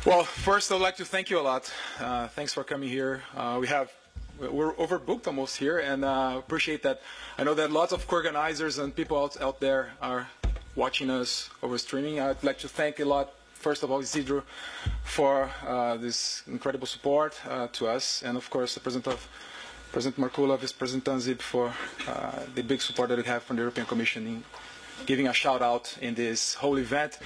Well, first I'd like to thank you a lot. Thanks for coming here. We're overbooked almost here, and appreciate that. I know that lots of co-organizers and people out there are watching us over streaming. I'd like to thank a lot, first of all, Isidro for this incredible support to us, and of course, the President Markula, Vice President Tasic for the big support that we have from the European Commission in giving a shout out in this whole event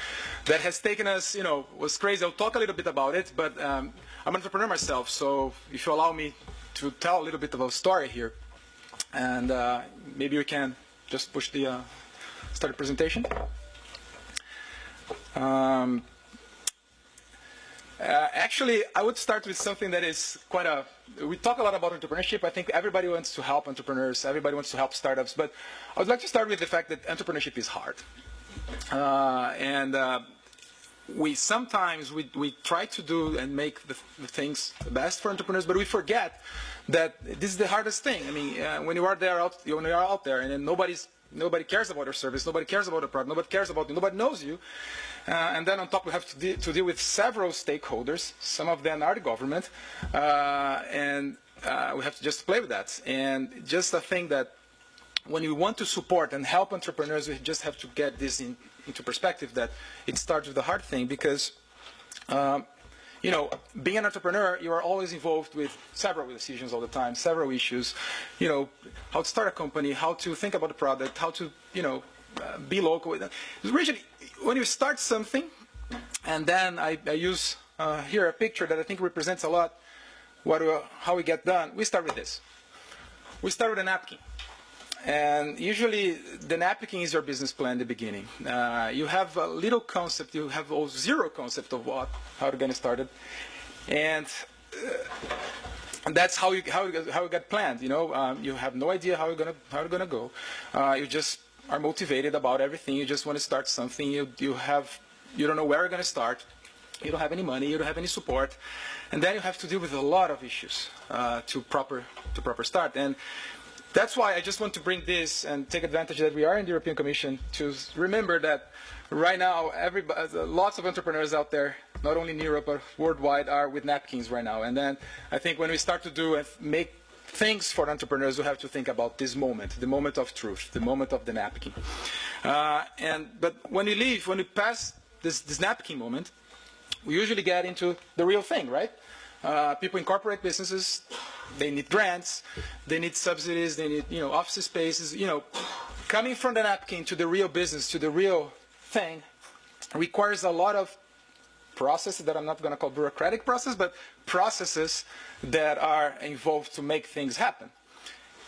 that has taken us, was crazy. I'll talk a little bit about it, but I'm an entrepreneur myself, so if you allow me to tell a little bit of a story here, and maybe we can just push the start the presentation. Actually, I would start with something that is we talk a lot about entrepreneurship. I think everybody wants to help entrepreneurs, everybody wants to help startups, but I would like to start with the fact that entrepreneurship is hard. We sometimes try to do and make the things the best for entrepreneurs, but we forget that this is the hardest thing. I mean, when you are out there, and then nobody cares about your service, nobody cares about the product, nobody cares about you, nobody knows you. And then on top we have to deal with several stakeholders. Some of them are the government, and we have to just play with that. And just a thing that when you want to support and help entrepreneurs, we just have to get this into perspective, that it starts with the hard thing, because being an entrepreneur, you are always involved with several decisions all the time, several issues. How to start a company, how to think about the product, how to be local. Originally, when you start something, and then I use here a picture that I think represents a lot how we get done. We start with this. We start with a napkin. And usually the napkin is your business plan in the beginning. You have a little concept, you have zero concept of how you're going to start it. And that's how you get planned. You have no idea how you're gonna go. You just are motivated about everything. You just want to start something. You don't know where you're going to start. You don't have any money. You don't have any support, and then you have to deal with a lot of issues to proper start. And that's why I just want to bring this and take advantage that we are in the European Commission to remember that right now, lots of entrepreneurs out there, not only in Europe but worldwide, are with napkins right now. And then I think when we start to do and make things for entrepreneurs, we have to think about this moment, the moment of truth, the moment of the napkin. But when we pass this napkin moment, we usually get into the real thing, right? People incorporate businesses, they need grants, they need subsidies, they need office spaces. Coming from the napkin to the real business, to the real thing, requires a lot of processes that I'm not going to call bureaucratic process, but processes that are involved to make things happen.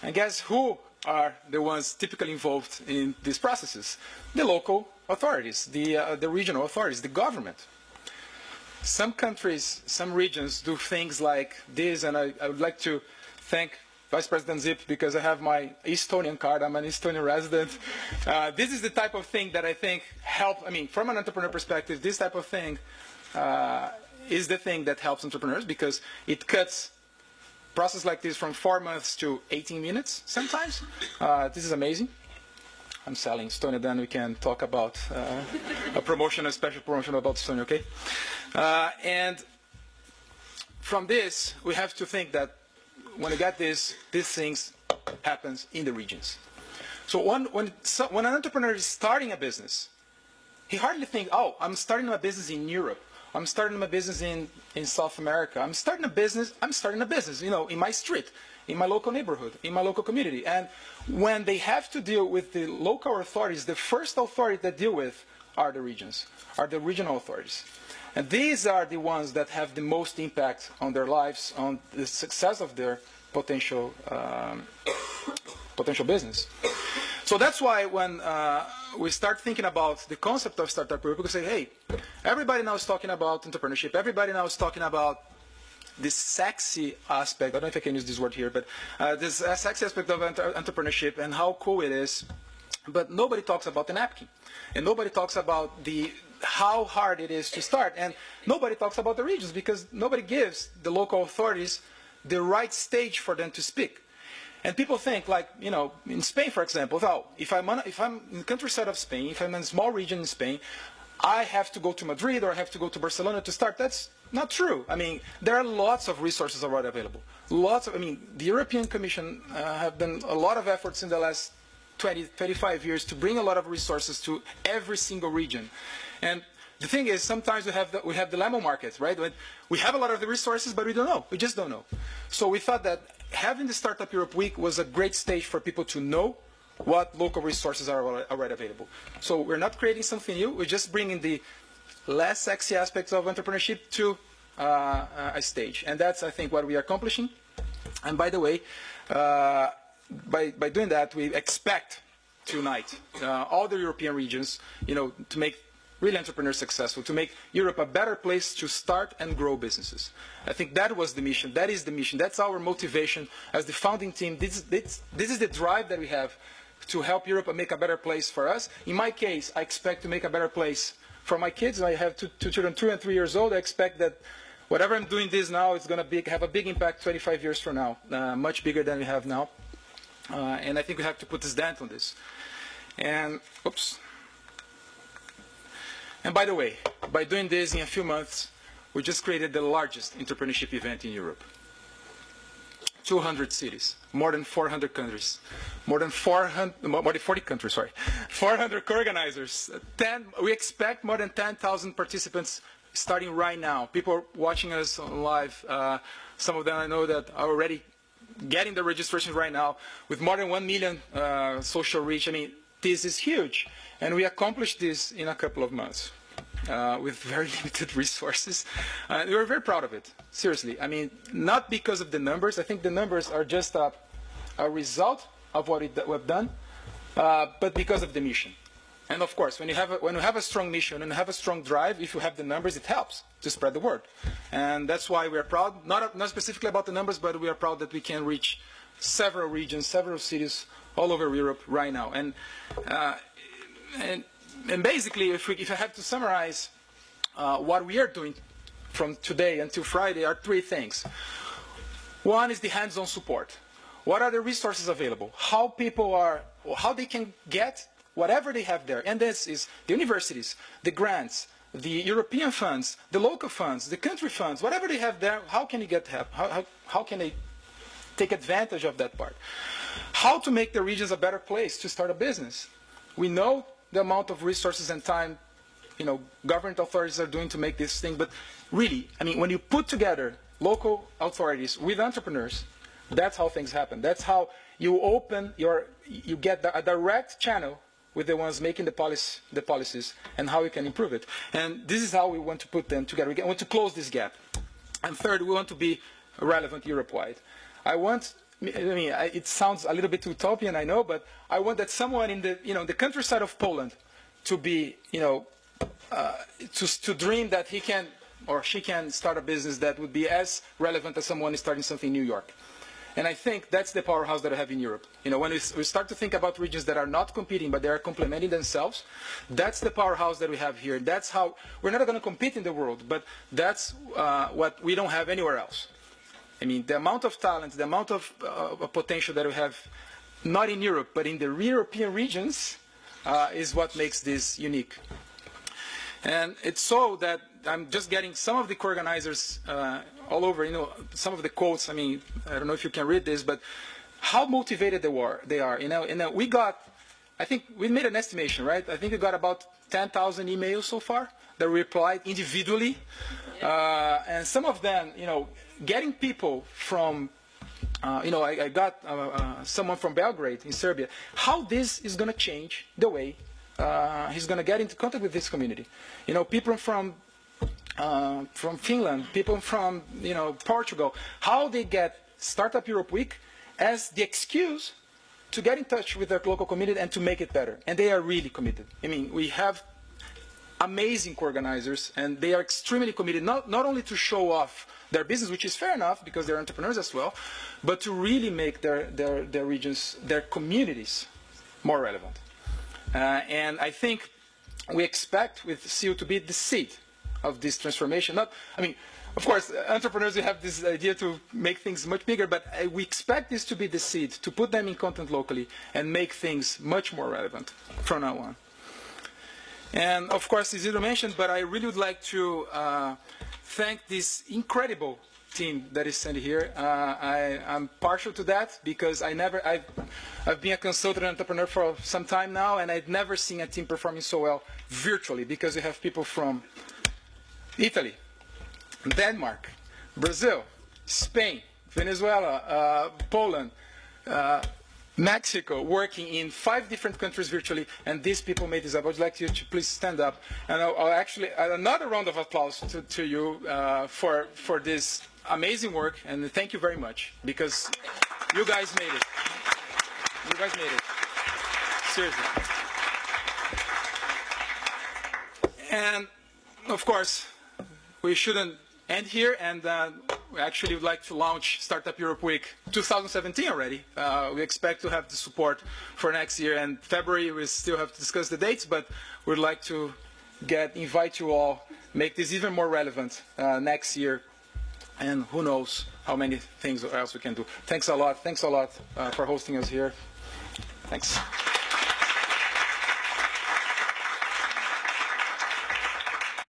And guess who are the ones typically involved in these processes? The local authorities, the regional authorities, the government. Some countries, some regions do things like this, and I would like to thank Vice President Zip, because I have my Estonian card. I'm an Estonian resident. This is the type of thing that I think from an entrepreneur perspective, this type of thing is the thing that helps entrepreneurs, because it cuts process like this from 4 months to 18 minutes sometimes. This is amazing. I'm selling Estonia, then we can talk about a special promotion about Estonia, okay? And from this, we have to think that when you get these things happens in the regions. So when an entrepreneur is starting a business, he hardly thinks, oh, I'm starting my business in Europe. I'm starting my business in South America. I'm starting a business, in my street, in my local neighborhood, in my local community. And when they have to deal with the local authorities, the first authority that deal with are the regions, are the regional authorities. And these are the ones that have the most impact on their lives, on the success of their potential business. So that's why when we start thinking about the concept of startup, people say, hey, everybody now is talking about entrepreneurship. Everybody now is talking about this sexy aspect. I don't know if I can use this word here, but this sexy aspect of entrepreneurship and how cool it is. But nobody talks about the napkin. And nobody talks about how hard it is to start. And nobody talks about the regions, because nobody gives the local authorities the right stage for them to speak. And people think, like, in Spain, for example, if I'm in the countryside of Spain, if I'm in a small region in Spain, I have to go to Madrid or I have to go to Barcelona to start. That's not true. I mean, there are lots of resources already available. The European Commission have done a lot of efforts in the last 20, 25 years to bring a lot of resources to every single region. And the thing is, sometimes we have the lemon market, right? We have a lot of the resources, but we don't know. We just don't know. So we thought that having the Startup Europe Week was a great stage for people to know what local resources are already available. So we're not creating something new. We're just bringing the less sexy aspects of entrepreneurship to a stage. And that's, I think, what we are accomplishing. And by the way, by doing that, we expect to unite all the European regions, to make really entrepreneurs successful, to make Europe a better place to start and grow businesses. I think that was the mission. That is the mission. That's our motivation as the founding team. This is the drive that we have to help Europe make a better place for us. In my case, I expect to make a better place for my kids. I have two children, 2 and 3 years old. I expect that whatever I'm doing this now is going to have a big impact 25 years from now, much bigger than we have now. And I think we have to put this dent on this. And, oops. And by the way, by doing this in a few months, we just created the largest entrepreneurship event in Europe. 200 cities, more than 400 countries, more than 40 countries, sorry. 400 co-organizers. We expect more than 10,000 participants starting right now. People watching us on live, some of them I know that are already getting the registration right now with more than 1 million social reach. I mean, this is huge. And we accomplished this in a couple of months with very limited resources. We were very proud of it, seriously. I mean, not because of the numbers. I think the numbers are just a result of what we've done, but because of the mission. And of course, when you have a strong mission and have a strong drive, if you have the numbers, it helps to spread the word. And that's why we are proud, not specifically about the numbers, but we are proud that we can reach several regions, several cities all over Europe right now. And basically, if I have to summarize what we are doing from today until Friday are 3 things. One is the hands-on support. What are the resources available? How they can get whatever they have there. And this is the universities, the grants, the European funds, the local funds, the country funds, whatever they have there, how can you get help? How can they take advantage of that part? How to make the regions a better place to start a business. We know the amount of resources and time, government authorities are doing to make this thing, but really, I mean, when you put together local authorities with entrepreneurs, that's how things happen. That's how you you get a direct channel with the ones making the policies and how we can improve it. And this is how we want to put them together. We want to close this gap. And third, we want to be relevant Europe-wide. It sounds a little bit utopian, I know, but I want that someone in the countryside of Poland to be, to dream that he can or she can start a business that would be as relevant as someone starting something in New York. And I think that's the powerhouse that I have in Europe. When we start to think about regions that are not competing, but they are complementing themselves, that's the powerhouse that we have here. That's how, we're not going to compete in the world, but that's what we don't have anywhere else. I mean, the amount of talent, the amount of potential that we have, not in Europe, but in the European regions, is what makes this unique. And it's so that I'm just getting some of the co-organizers all over, some of the quotes. I mean, I don't know if you can read this, but how motivated they are. We got, I think we made an estimation, right? I think we got about 10,000 emails so far that replied individually. And some of them, getting people from, I got someone from Belgrade in Serbia. How this is going to change the way he's going to get into contact with this community. People from Finland, people from Portugal, how they get Startup Europe Week as the excuse to get in touch with their local community and to make it better. And they are really committed. I mean, we have amazing co-organizers, and they are extremely committed, not only to show off their business, which is fair enough because they're entrepreneurs as well, but to really make their regions, their communities more relevant. And I think we expect with SEW to be the seed of this transformation. Of course, entrepreneurs have this idea to make things much bigger, but we expect this to be the seed, to put them in content locally and make things much more relevant from now on. And of course, it's easy to mention, but I really would like to thank this incredible team that is sent here. I'm partial to that because I've been a consultant and entrepreneur for some time now, and I've never seen a team performing so well virtually, because you have people from Italy, Denmark, Brazil, Spain, Venezuela, Poland, Mexico, working in 5 different countries virtually, and these people made this up. I would like you to please stand up, and I'll actually another round of applause to you for this amazing work, and thank you very much, because you guys made it. You guys made it. Seriously. And of course, we shouldn't end here, and we actually would like to launch Startup Europe Week 2017 already. We expect to have the support for next year, and February we still have to discuss the dates, but we'd like to invite you all, make this even more relevant next year, and who knows how many things else we can do. Thanks a lot for hosting us here. Thanks.